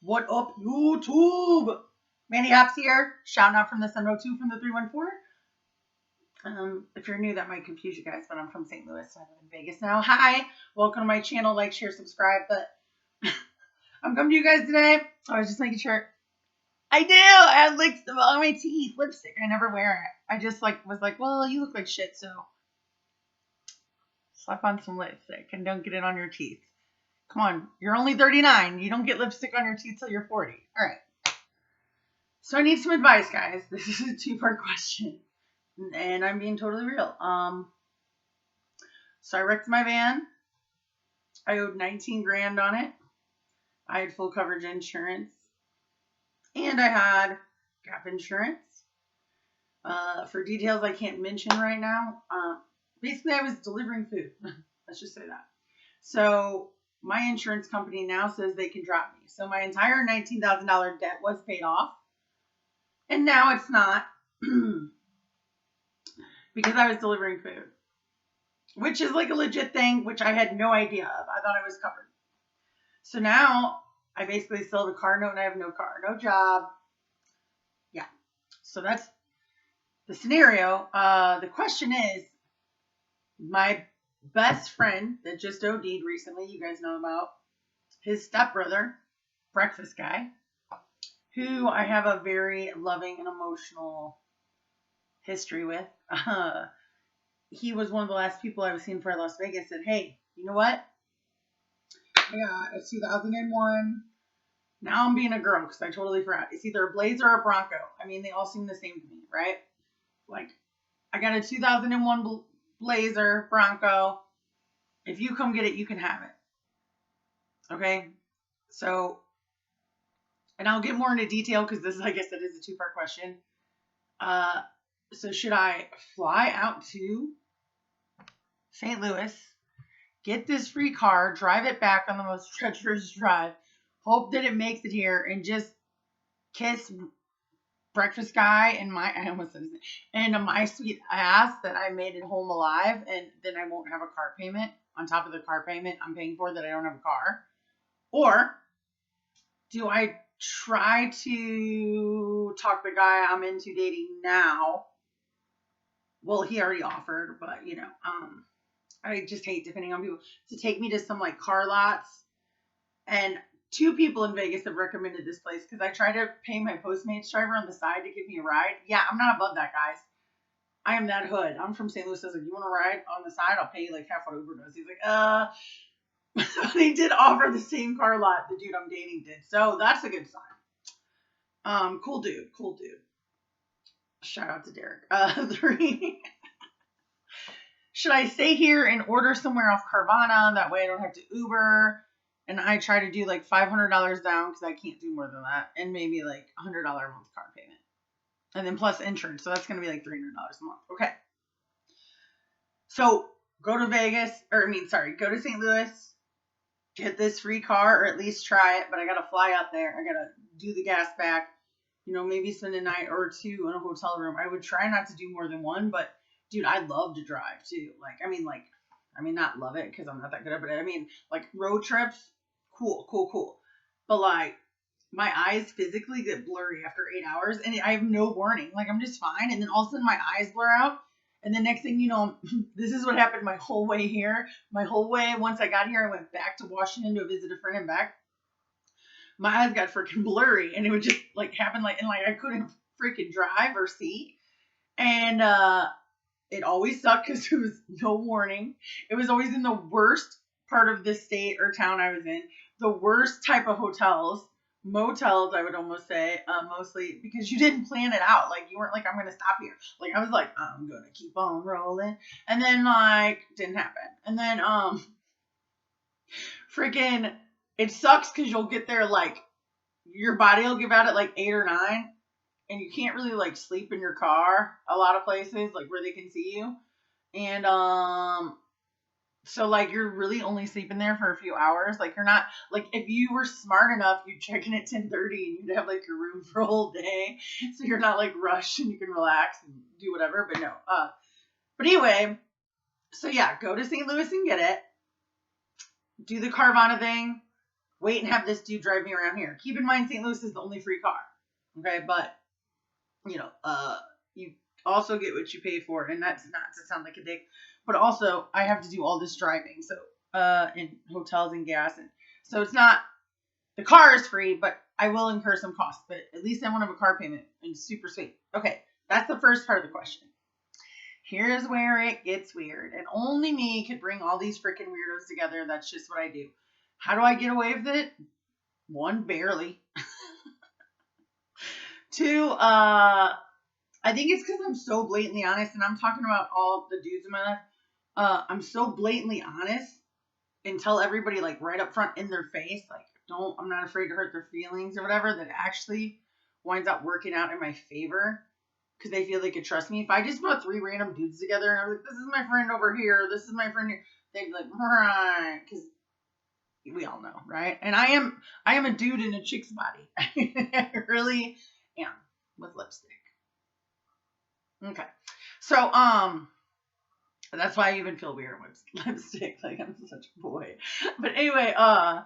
What up, YouTube? Manny Hops here, shouting out from the Sunrow 2 from the 314. If you're new, that might confuse you guys, but I'm from St. Louis. So I live in Vegas now. Hi, welcome to my channel. Like, share, subscribe. But I'm coming to you guys today. I was just making sure. I do. I have like some on my teeth, lipstick. I never wear it. I just was like, well, you look like shit, so slap on some lipstick and don't get it on your teeth. Come on, you're only 39. You don't get lipstick on your teeth till you're 40. All right. So I need some advice, guys. This is a two-part question, and I'm being totally real. So I wrecked my van. I owed 19 grand on it. I had full coverage insurance, and I had gap insurance. For details I can't mention right now, basically I was delivering food. Let's just say that. So my insurance company now says they can drop me. So my entire $19,000 debt was paid off. And now it's not because I was delivering food, which is like a legit thing, which I had no idea of. I thought I was covered. So now I basically still have a car note and I have no car, no job. Yeah. So that's the scenario. The question is, my best friend that just OD'd recently, you guys know about, his stepbrother, breakfast guy, who I have a very loving and emotional history with. He was one of the last people I was seeing for Las Vegas. Said, hey, you know what? I got a 2001. Now I'm being a girl because I totally forgot. It's either a Blazer or a Bronco. I mean, they all seem the same to me, right? Like, I got a 2001 Blazer Bronco. If you come get it, you can have it. Okay? So, and I'll get more into detail because this, like I said, is a two-part question. So should I fly out to St. Louis, get this free car, drive it back on the most treacherous drive, hope that it makes it here, and just kiss breakfast guy and my sweet ass that I made it home alive, and then I won't have a car payment on top of the car payment I'm paying for that I don't have a car? Or do I try to talk the guy I'm into dating now? Well, he already offered, but I just hate depending on people to take me to some like car lots. And two people in Vegas have recommended this place because I try to pay my Postmates driver on the side to give me a ride. Yeah, I'm not above that, guys. I am that hood. I'm from St. Louis. I was like, you want to ride on the side? I'll pay you like half what Uber does. He's like, they did offer the same car lot the dude I'm dating did. So that's a good sign. Cool dude. Shout out to Derek. 3. Should I stay here and order somewhere off Carvana? That way I don't have to Uber. And I try to do like $500 down because I can't do more than that. And maybe like $100 a month car payment. And then plus insurance. So that's going to be like $300 a month. Okay. So go to go to St. Louis. Get this free car or at least try it. But I got to fly out there. I got to do the gas back. Maybe spend a night or two in a hotel room. I would try not to do more than one, but dude, I love to drive too. Not love it because I'm not that good at it, but road trips, cool. But like, my eyes physically get blurry after 8 hours and I have no warning. Like, I'm just fine. And then all of a sudden my eyes blur out. And the next thing you know, this is what happened my whole way here. My whole way, once I got here, I went back to Washington to visit a friend and back. My eyes got freaking blurry and it would just like happen and I couldn't freaking drive or see. And, it always sucked because there was no warning. It was always in the worst part of the state or town I was in. The worst type of hotels. Motels, I would almost say, mostly because you didn't plan it out. Like, you weren't like, I'm going to stop here. Like, I was like, I'm going to keep on rolling. And then, didn't happen. And then, freaking, it sucks because you'll get there, your body will give out at 8 or 9. And you can't really sleep in your car a lot of places where they can see you. And so you're really only sleeping there for a few hours. You're not if you were smart enough, you'd check in at 10:30 and you'd have your room for a whole day. So you're not rushed and you can relax and do whatever. But no. But anyway, so yeah, go to St. Louis and get it. Do the Carvana thing. wait and have this dude drive me around here. Keep in mind, St. Louis is the only free car. Okay, but you also get what you pay for, and that's not to sound like a dick, but also I have to do all this driving, so in hotels and gas, and so it's not, the car is free, but I will incur some costs, but at least I won't have a car payment, and it's super sweet. Okay, that's the first part of the question. Here's where it gets weird, and only me could bring all these freaking weirdos together. That's just what I do. How do I get away with it? One, barely. Two, I think it's because I'm so blatantly honest, and I'm talking about all the dudes in my life. I'm so blatantly honest and tell everybody like right up front in their face, like, I'm not afraid to hurt their feelings or whatever, that actually winds up working out in my favor because they feel they could trust me. If I just brought 3 random dudes together and I was like, this is my friend over here, this is my friend here, they'd be like, right, because we all know, right? And I am a dude in a chick's body. I really am, with lipstick. Okay. So, that's why I even feel weird with lipstick. Like, I'm such a boy. But anyway, I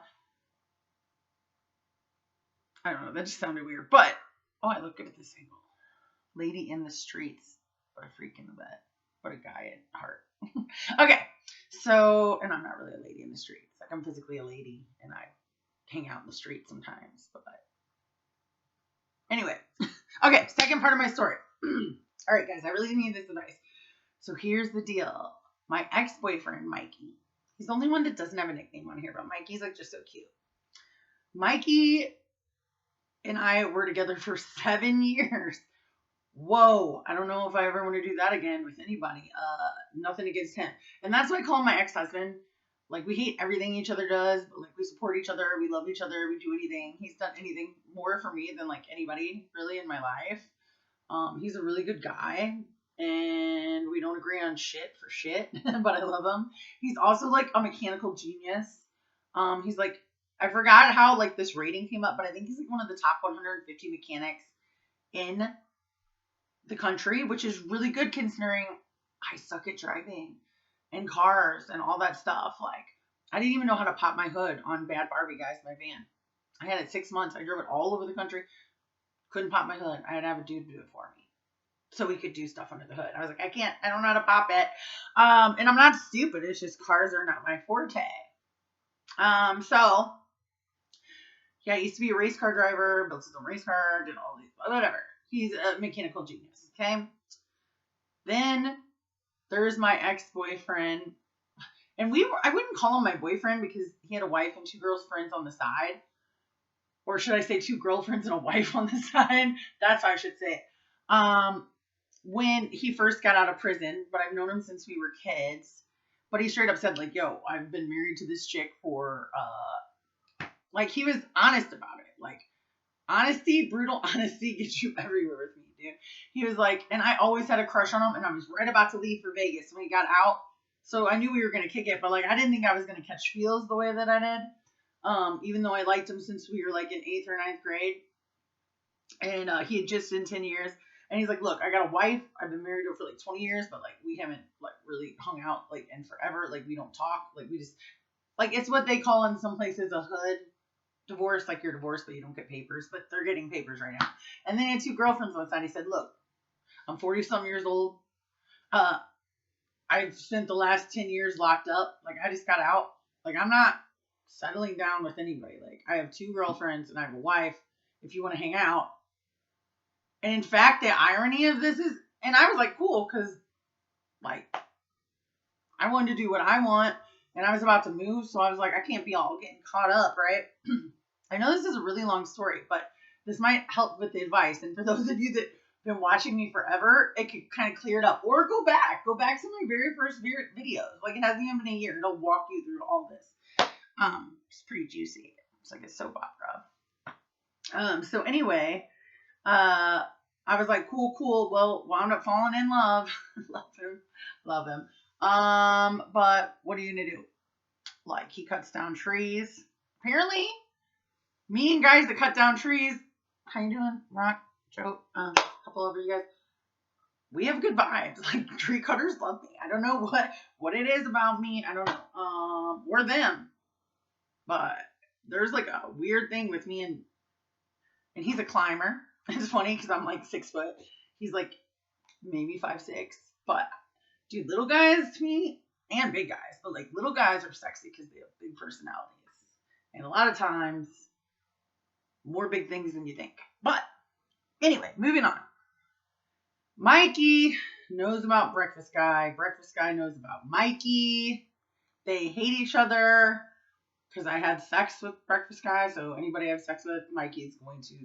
don't know. That just sounded weird. But, I look good at this angle. Lady in the streets. What a freak in the bed. What a guy at heart. Okay. So, and I'm not really a lady in the streets. Like, I'm physically a lady, and I hang out in the streets sometimes. But anyway. Okay, second part of my story. All right, guys, I really need this advice. So here's the deal. My ex-boyfriend, Mikey, he's the only one that doesn't have a nickname on here, but Mikey's like just so cute. Mikey and I were together for 7 years. Whoa, I don't know if I ever want to do that again with anybody. Nothing against him. And that's why I call him my ex-husband. Like, we hate everything each other does, but like, we support each other, we love each other, we do anything. He's done anything more for me than like anybody really in my life. He's a really good guy, and we don't agree on shit for shit, but I love him. He's also like a mechanical genius. He's like, I forgot how like this rating came up, but I think he's like one of the top 150 mechanics in the country, which is really good considering I suck at driving and cars and all that stuff. Like, I didn't even know how to pop my hood on Bad Barbie, guys, my van. I had it 6 months. I drove it all over the country. Couldn't pop my hood. I had to have a dude do it for me so we could do stuff under the hood. I was like, I don't know how to pop it. And I'm not stupid. It's just cars are not my forte. So yeah, I used to be a race car driver, built his own race car, did all these, whatever. He's a mechanical genius. Okay. Then there's my ex-boyfriend, and I wouldn't call him my boyfriend because he had a wife and 2 girlfriends on the side. Or should I say 2 girlfriends and a wife on the side? That's how I should say it. When he first got out of prison, but I've known him since we were kids. But he straight up said, like, yo, I've been married to this chick for, like, he was honest about it. Like, honesty, brutal honesty gets you everywhere with me, dude. He was like, and I always had a crush on him, and I was right about to leave for Vegas when he got out. So I knew we were going to kick it, but, like, I didn't think I was going to catch feels the way that I did. Even though I liked him since we were like in 8th or 9th grade, and he had just been 10 years, and he's like, look, I got a wife, I've been married to her for like 20 years, but like we haven't like really hung out like in forever, like we don't talk, like we just, like, it's what they call in some places a hood divorce, like you're divorced but you don't get papers, but they're getting papers right now. And then he had 2 girlfriends on the side. He said, look, I'm 40 some years old, I've spent the last 10 years locked up, like I just got out, like I'm not settling down with anybody. Like, I have 2 girlfriends and I have a wife. If you want to hang out. And in fact, the irony of this is, and I was like, cool, because like I wanted to do what I want, and I was about to move, so I was like, I can't be all getting caught up, right? I know this is a really long story, but this might help with the advice. And for those of you that have been watching me forever, it could kind of clear it up. Or go back to my very first videos. Like, it hasn't even been a year. It'll walk you through all this. It's pretty juicy. It's like a soap opera. So anyway, I was like, cool. Well, wound up falling in love. Love him. But what are you gonna do? Like, he cuts down trees. Apparently, me and guys that cut down trees, how you doing? Rock, Joe, a couple of you guys, we have good vibes. Like, tree cutters love me. I don't know what it is about me. I don't know. We're them. But there's like a weird thing with me and he's a climber. It's funny because I'm like 6 foot. He's like maybe 5'6". But dude, little guys to me and big guys, but like little guys are sexy because they have big personalities. And a lot of times more big things than you think. But anyway, moving on. Mikey knows about Breakfast Guy. Breakfast Guy knows about Mikey. They hate each other because I had sex with Breakfast Guy. So anybody I have sex with, Mikey is going to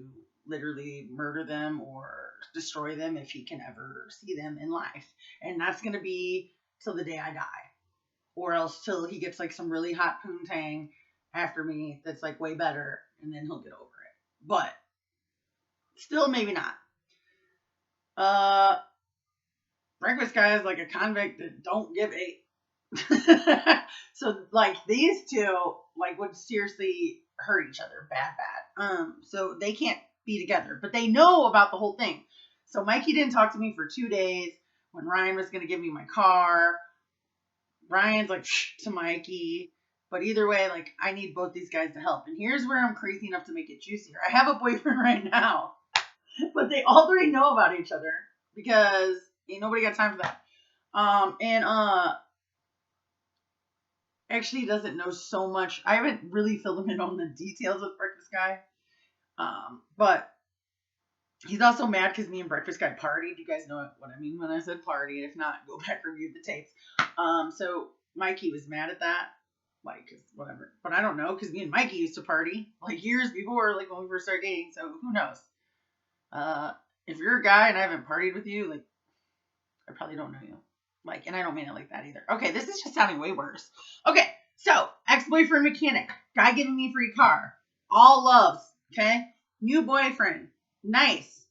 literally murder them or destroy them if he can ever see them in life. And that's going to be till the day I die. Or else till he gets like some really hot poontang after me that's like way better. And then he'll get over it. But still maybe not. Breakfast Guy is like a convict that don't give a so like these two like would seriously hurt each other bad. So they can't be together, but they know about the whole thing. So Mikey didn't talk to me for 2 days when Ryan was gonna give me my car. Ryan's like to Mikey, but either way, like I need both these guys to help. And here's where I'm crazy enough to make it juicier. I have a boyfriend right now, but they all three know about each other because ain't nobody got time for that. Actually doesn't know so much. I haven't really filled him in on the details of Breakfast Guy. But he's also mad because me and Breakfast Guy partied. You guys know what I mean when I said party. If not, go back and review the tapes. So Mikey was mad at that. Like, whatever. But I don't know because me and Mikey used to party like years before, like when we first started dating. So who knows? If you're a guy and I haven't partied with you, like, I probably don't know you. Like, and I don't mean it like that either. Okay, this is just sounding way worse. Okay, so ex-boyfriend mechanic, guy giving me free car, all loves. Okay, new boyfriend, nice.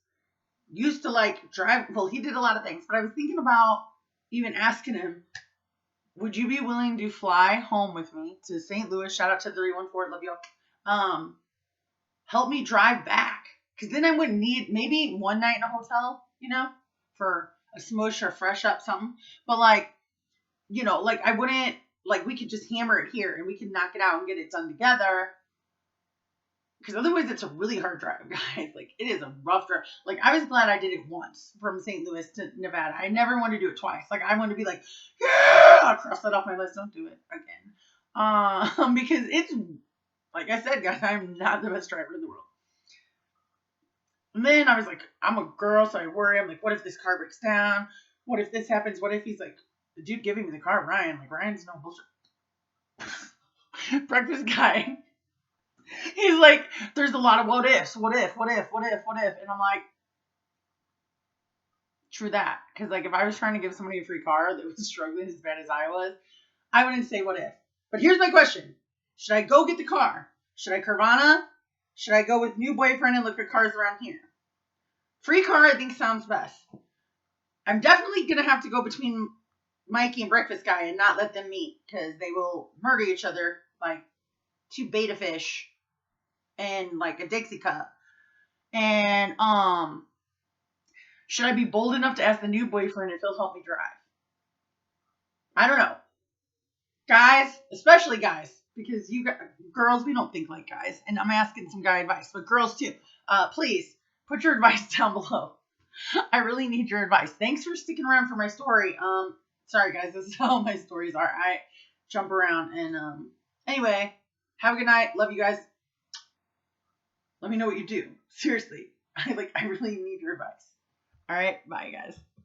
Used to like drive. Well, he did a lot of things, but I was thinking about even asking him, would you be willing to fly home with me to St. Louis? Shout out to 314, love you. Help me drive back, because then I wouldn't need maybe one night in a hotel, for a smush or fresh up something. But like, like I wouldn't, like we could just hammer it here and we could knock it out and get it done together. Because otherwise it's a really hard drive, guys. Like it is a rough drive. Like I was glad I did it once from St. Louis to Nevada. I never want to do it twice. Like I want to be like, yeah, I'll cross that off my list. Don't do it again. Because it's, like I said, guys, I'm not the best driver in the world. And then I was like, I'm a girl, so I worry. I'm like, what if this car breaks down? What if this happens? What if he's like, the dude giving me the car, Ryan? Like, Ryan's no bullshit. Breakfast Guy. He's like, there's a lot of what ifs. What if? And I'm like, true that. Because, like, if I was trying to give somebody a free car that was struggling as bad as I was, I wouldn't say what if. But here's my question. Should I go get the car? Should I Carvana? Should I go with new boyfriend and look at cars around here? Free car, I think, sounds best. I'm definitely going to have to go between Mikey and Breakfast Guy and not let them meet because they will murder each other like two beta fish and like a Dixie cup. And should I be bold enough to ask the new boyfriend if he'll help me drive? I don't know. Guys, especially guys, because you girls, we don't think like guys. And I'm asking some guy advice, but girls too. Please put your advice down below. I really need your advice. Thanks for sticking around for my story. Sorry guys, this is how my stories are. I jump around and anyway, have a good night. Love you guys. Let me know what you do. Seriously. I really need your advice. All right, bye guys.